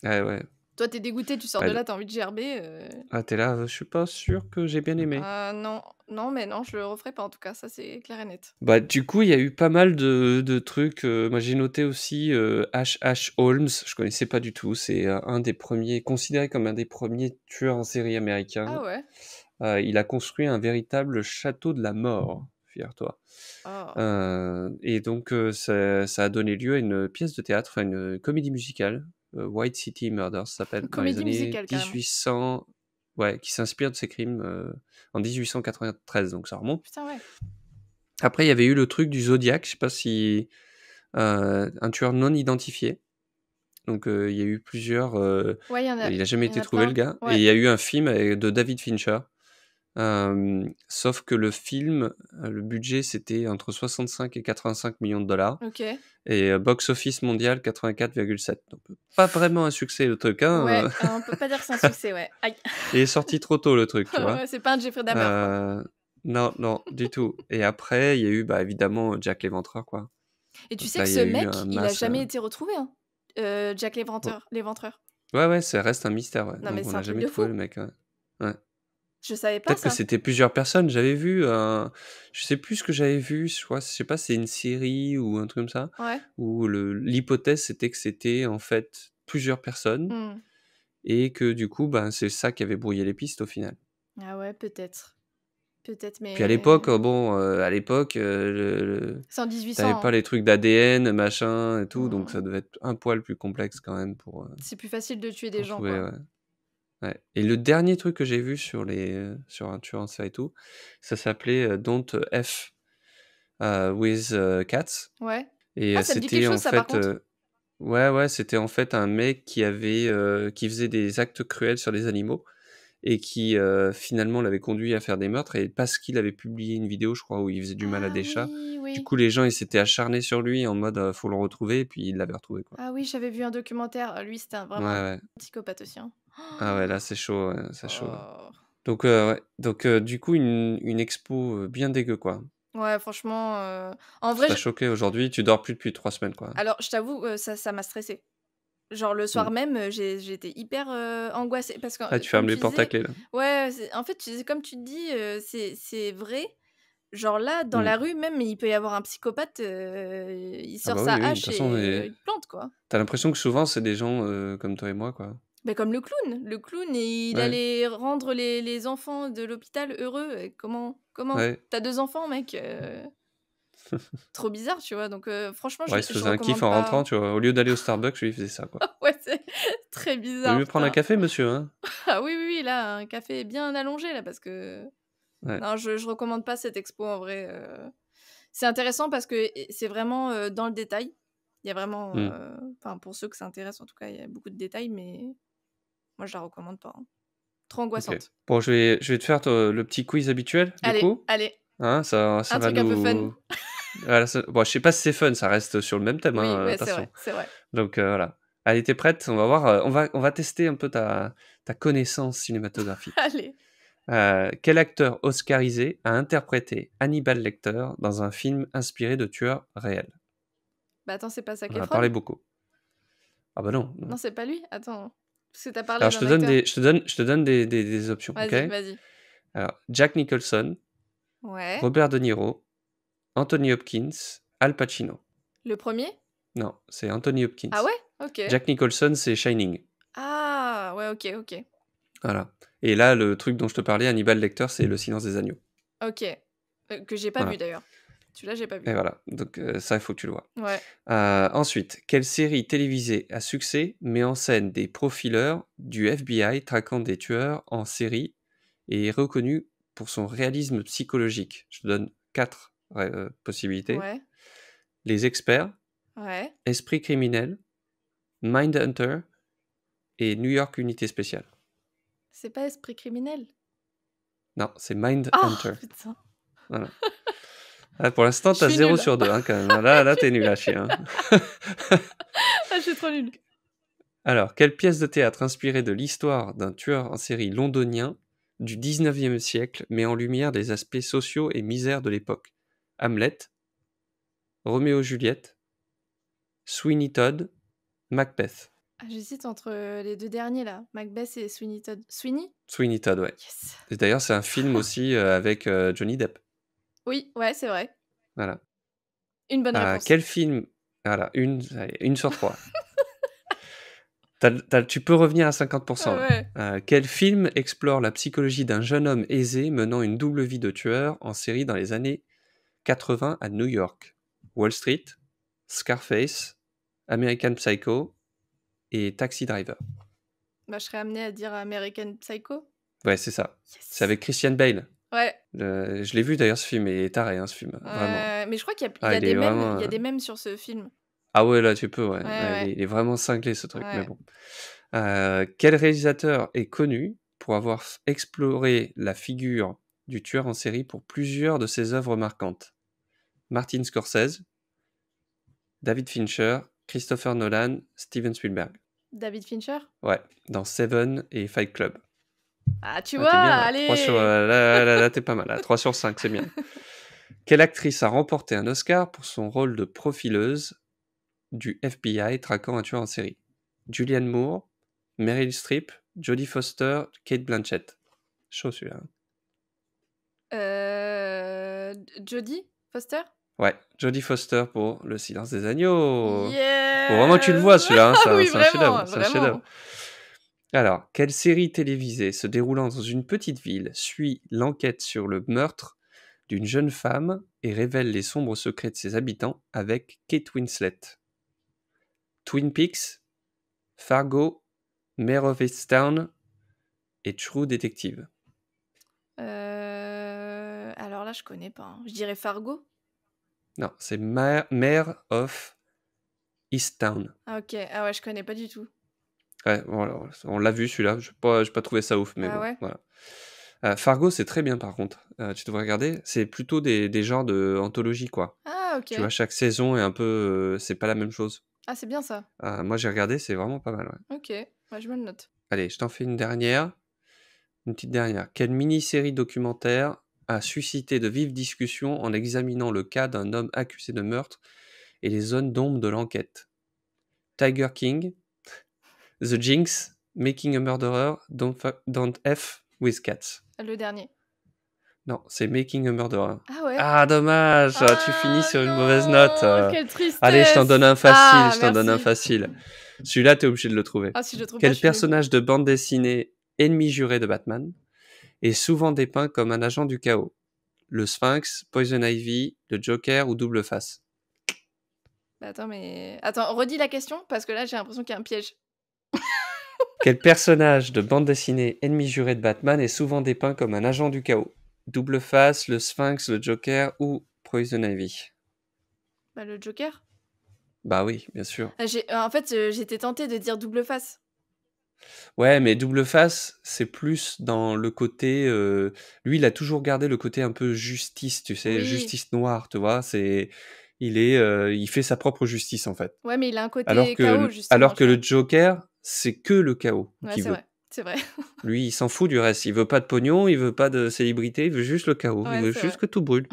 Ouais, ouais. Toi, tu es dégoûté, tu sors Bah, de là, tu as envie de gerber, tu là: «Je suis pas sûr que j'ai bien aimé». non, non, mais non, je le referai pas en tout cas, ça c'est clair et net. Bah, du coup, il y a eu pas mal de trucs, moi j'ai noté aussi, H. H. Holmes, je connaissais pas du tout. C'est, un des premiers considéré comme un des premiers tueurs en série américains. Ah ouais? Il a construit un véritable château de la mort, figure-toi. Oh. Et donc, ça a donné lieu à une pièce de théâtre, enfin une comédie musicale, White City Murders ça s'appelle, dans les Comédie années musicale carrément. 1800, ouais, qui s'inspire de ces crimes, en 1893, donc ça remonte. Putain, ouais. Après, il y avait eu le truc du Zodiac, je sais pas si un tueur non identifié. Donc, il y a eu plusieurs, Ouais, il a jamais il y en été a trouvé le plein. gars et Ouais. il y a eu un film de David Fincher. Sauf que le film, le budget c'était entre 65 et 85 millions de dollars OK. et box office mondial 84,7. Donc, pas vraiment un succès le truc, hein, Ouais, on peut pas dire que c'est un succès, ouais. Aïe. il est sorti trop tôt le truc, tu vois? Ouais, c'est pas un Jeffrey Dahmer, quoi. Heu, non, non, du tout et après il y a eu, bah, évidemment, Jack l'Éventreur, quoi. Et tu Donc sais là, que il y ce a eu un mec, il a masse, jamais été retrouvé, hein, Jack oh l'Éventreur. ouais, ouais, ça reste un mystère, ouais, Non, mais donc on c'est un n'a truc jamais de trouvé fou. le mec, ouais. Ouais. Je savais pas Peut-être que ça. c'était plusieurs personnes. J'avais vu je sais plus ce que j'avais vu, je sais pas si c'est une série ou un truc comme ça, Ouais. où l'hypothèse c'était que c'était en fait plusieurs personnes Mmh. et que du coup, ben, c'est ça qui avait brouillé les pistes au final. Ah ouais, peut-être. Peut-être, Puis à l'époque, mais bon, à l'époque, le c'est en tu 1800, pas hein. les trucs d'ADN, machin et tout, donc ça Mmh. devait être un poil plus complexe quand même C'est plus facile de tuer des pour gens, trouver, quoi. ouais. Ouais et le dernier truc que j'ai vu sur un tueur en série et tout, ça s'appelait, Don't F with, Cats Ouais. et Ah, ça me dit quelque c'était en chose ça, par fait, contre. ouais, ouais, c'était en fait un mec qui faisait des actes cruels sur les animaux et qui, finalement l'avait conduit à faire des meurtres et parce qu'il avait publié une vidéo, je crois, où il faisait du mal à Ah des chats, oui, du oui. coup les gens ils s'étaient acharnés sur lui en mode, «Faut le retrouver» et puis ils l'avaient retrouvé, quoi. Ah oui, j'avais vu un documentaire. Lui, c'était Ouais, vraiment un ouais. psychopathe aussi, hein. Ah ouais, là c'est chaud, ouais, c'est chaud, ouais. Oh. Donc, ouais, donc, du coup une expo, bien dégueu, quoi. Ouais, franchement, en Ça vrai, t'a choqué aujourd'hui, tu dors plus depuis 3 semaines, quoi. alors je t'avoue, ça m'a stressée. Genre le soir Mmh. même, j'étais hyper, angoissée parce que, Ah, tu comme fermes les tu portes à disais, clé, là? ouais, en fait, comme tu te dis, c'est vrai. Genre là, dans Mmh. la rue même, il peut y avoir un psychopathe, il Ah sort bah, sa oui, oui, de toute hache façon et il te plante, quoi. tu l'impression que souvent c'est des gens, comme toi et moi, quoi. Beh, comme le clown. Le clown, il Ouais, allait rendre les enfants de l'hôpital heureux et comment? ouais, Tu as 2 enfants mec, Trop bizarre, tu vois? Donc franchement, Ouais, il se je faisait un kiff recommande en pas, rentrant, hein. tu vois? Au lieu d'aller au Starbucks, lui, il faisait ça, quoi. Ouais, c'est très «Vous voulez bizarre, mieux prendre un putain. café, monsieur, hein?» Ah oui, oui, oui, là, un café bien allongé, là, parce que Ouais. non, je recommande pas cette expo en vrai, c'est intéressant parce que c'est vraiment, dans le détail. Il y a vraiment, Mmh. enfin, pour ceux que ça intéresse, en tout cas, il y a beaucoup de détails, mais moi, je la recommande pas, hein. Trop OK. angoissante. Bon, je vais te faire te le petit quiz habituel, du Allez, coup. allez, Hein, ça un va truc un peu fun. nous voilà, ça bon, je sais pas si c'est fun, ça reste sur le même thème, Oui, hein, ouais, c'est vrai, attention. c'est vrai. Donc voilà. Allez, tu prête? On va voir, on va tester un peu ta connaissance cinématographique. Allez. Quel acteur oscarisé a interprété Hannibal Lecter dans un film inspiré de tueurs réels? Bah, attends, c'est pas Zac On en a parlé Efron? beaucoup. Ah bah non, Non, non. c'est pas lui? Attends, parce que tu as parlé Alors je te d'un donne acteur. des options, OK? Vas-y, vas-y. Alors Jack Nicholson, Ouais. Robert De Niro, Anthony Hopkins, Al Pacino. Le premier. Non, c'est Anthony Hopkins. Ah ouais? OK. Jack Nicholson, c'est Shining. Ah! Ouais, OK, OK. Voilà. Et là, le truc dont je te parlais, Hannibal Lecter, c'est Le Silence des agneaux. OK. Que j'ai pas vu Voilà. d'ailleurs. Celui-là, j'ai pas vu. Et voilà. Donc ça, il faut que tu le vois. Ouais. Ensuite, quelle série télévisée à succès met en scène des profileurs du FBI traquant des tueurs en série et est reconnue pour son réalisme psychologique? Je te donne 4 possibilités. Ouais. Les Experts, Ouais. Esprit criminel, Mindhunter et New York Unité spéciale. C'est pas Esprit criminel? Non, c'est Oh Mindhunter. putain! Voilà. Ah, pour l'instant, Je tu as suis 0 nulle. sur 2, hein, quand même. Là, tu es nul à chier, hein. Ah, je suis trop nulle. Alors, quelle pièce de théâtre inspirée de l'histoire d'un tueur en série londonien du 19e siècle met en lumière les aspects sociaux et misères de l'époque? Hamlet, Roméo-Juliette, Sweeney Todd, Macbeth. Ah, j'hésite entre, les 2 derniers là, Macbeth et Sweeney Todd. Sweeney? Sweeney Todd, ouais. Yes! Et d'ailleurs, c'est un film aussi avec Johnny Depp. Oui, ouais, c'est vrai. Voilà. Une bonne réponse. Quel film... Voilà, allez, une sur 3. Tu peux revenir à 50% Ah là. ouais. Quel film explore la psychologie d'un jeune homme aisé menant une double vie de tueur en série dans les années 80 à New York? Wall Street, Scarface, American Psycho et Taxi Driver. Bah, je serais amenée à dire American Psycho. Ouais, c'est ça. C'est Yes! avec Christian Bale. Ouais, Je l'ai vu d'ailleurs ce film, il est taré hein, ce film, vraiment. mais je crois qu'il y Ah, a il des est mèmes il vraiment... y a des mèmes sur ce film. Ah ouais, là tu peux, ouais. Ouais, Ouais, il ouais, est vraiment cinglé ce truc, mais ouais. bon. Quel réalisateur est connu pour avoir exploré la figure du tueur en série pour plusieurs de ses œuvres marquantes? Martin Scorsese, David Fincher, Christopher Nolan, Steven Spielberg. David Fincher? Ouais, dans Seven et Fight Club. Ah, tu Ah, vois? t'es bien là. 3 sur, Allez! là, t'es pas mal. Là. 3 sur 5, c'est bien. Quelle actrice a remporté un Oscar pour son rôle de profileuse du FBI traquant un tueur en série? Julianne Moore, Meryl Streep, Jodie Foster, Kate Blanchett. Chaud celui-là. Jodie Foster? Ouais, Jodie Foster pour Le Silence des Agneaux. Faut vraiment que tu le Yes! vois celui-là, hein, Ah oui, c'est un chef-d'œuvre, vraiment, c'est un chef-d'œuvre. vraiment. Alors, quelle série télévisée se déroulant dans une petite ville suit l'enquête sur le meurtre d'une jeune femme et révèle les sombres secrets de ses habitants avec Kate Winslet? Twin Peaks, Fargo, Mare of Easttown et True Detective. Alors là, je connais pas, hein. Je dirais Fargo? Non, c'est Mare of Easttown. Ah OK. Ah ouais, je connais pas du tout. Ouais, voilà, on l'a vu celui-là, je n'ai pas trouvé ça ouf, mais Ah bon, ouais? voilà. Fargo, c'est très bien par contre, tu devrais regarder. C'est plutôt des genres de anthologie, quoi. Ah Tu vois, OK. chaque saison est un peu, c'est pas la même chose. Ah, c'est bien ça. Moi, j'ai regardé, c'est vraiment pas mal, ouais. OK. Ouais, je me le note. Allez, je t'en fais une petite dernière. Quelle mini-série documentaire a suscité de vives discussions en examinant le cas d'un homme accusé de meurtre et les zones d'ombre de l'enquête? Tiger King, The Jinx, Making a Murderer, Don't F with Cats. Le dernier. Non, c'est Making a Murderer. Ah ouais? Ah, dommage, tu finis Ah sur une mauvaise note. non! Quelle Allez, je t'en donne un tristesse! facile, Ah, je t'en donne un merci. facile. Celui-là, t'es obligé de le trouver. Ah, si je le trouve pas, Quel je suis nulle. personnage de bande dessinée ennemi juré de Batman est souvent dépeint comme un agent du chaos? le Sphinx, Poison Ivy, le Joker ou Double Face? Bah, attends, redis la question parce que là, j'ai l'impression qu'il y a un piège. Quel personnage de bande dessinée ennemi juré de Batman est souvent dépeint comme un agent du chaos? Double Face, le Sphinx, le Joker ou Poison Ivy? Bah, le Joker? Bah oui, bien sûr. En fait, j'étais tentée de dire Double Face. Ouais, mais Double Face, c'est plus dans le côté, lui, il a toujours gardé le côté un peu justice, tu sais? Oui. Justice noire, tu vois? Il fait sa propre justice, en fait. Ouais, mais il a un Alors côté que chaos, l justement, alors que tu vois? le Joker, c'est que le chaos Ouais, qu'il c'est veut. vrai, c'est vrai. Lui, il s'en fout du reste. Il veut pas de pognon, il veut pas de célébrité, il veut juste le chaos. Il Ouais, veut c'est juste vrai. que tout brûle.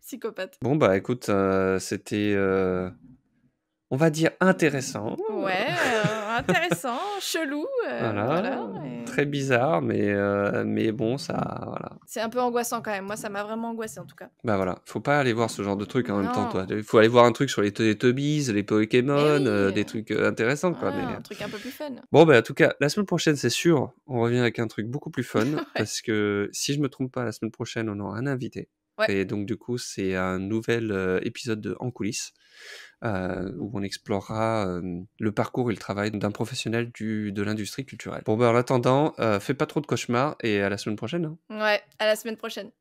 Psychopathe. Bon, bah, écoute, c'était, on va dire intéressant, Ouais, intéressant, chelou, voilà, voilà et très bizarre, mais bon, ça voilà. c'est un peu angoissant quand même. Moi, ça m'a vraiment angoissée, en tout cas. Bah, voilà, faut pas aller voir ce genre de trucs en même temps, toi. Non, Il faut aller voir un truc sur les Teletubbies, les mais Pokémon, oui! des trucs, intéressants, quoi, mais Voilà, un truc un peu plus fun. bon, bah, en tout cas, la semaine prochaine, c'est sûr, on revient avec un truc beaucoup plus fun Ouais. parce que si je me trompe pas, la semaine prochaine, on aura un invité Ouais. et donc du coup, c'est un nouvel, épisode de En coulisses, où on explorera, le parcours et le travail d'un professionnel de l'industrie culturelle. Bon, bah, en attendant, fais pas trop de cauchemars et à la semaine prochaine, hein. Ouais, à la semaine prochaine.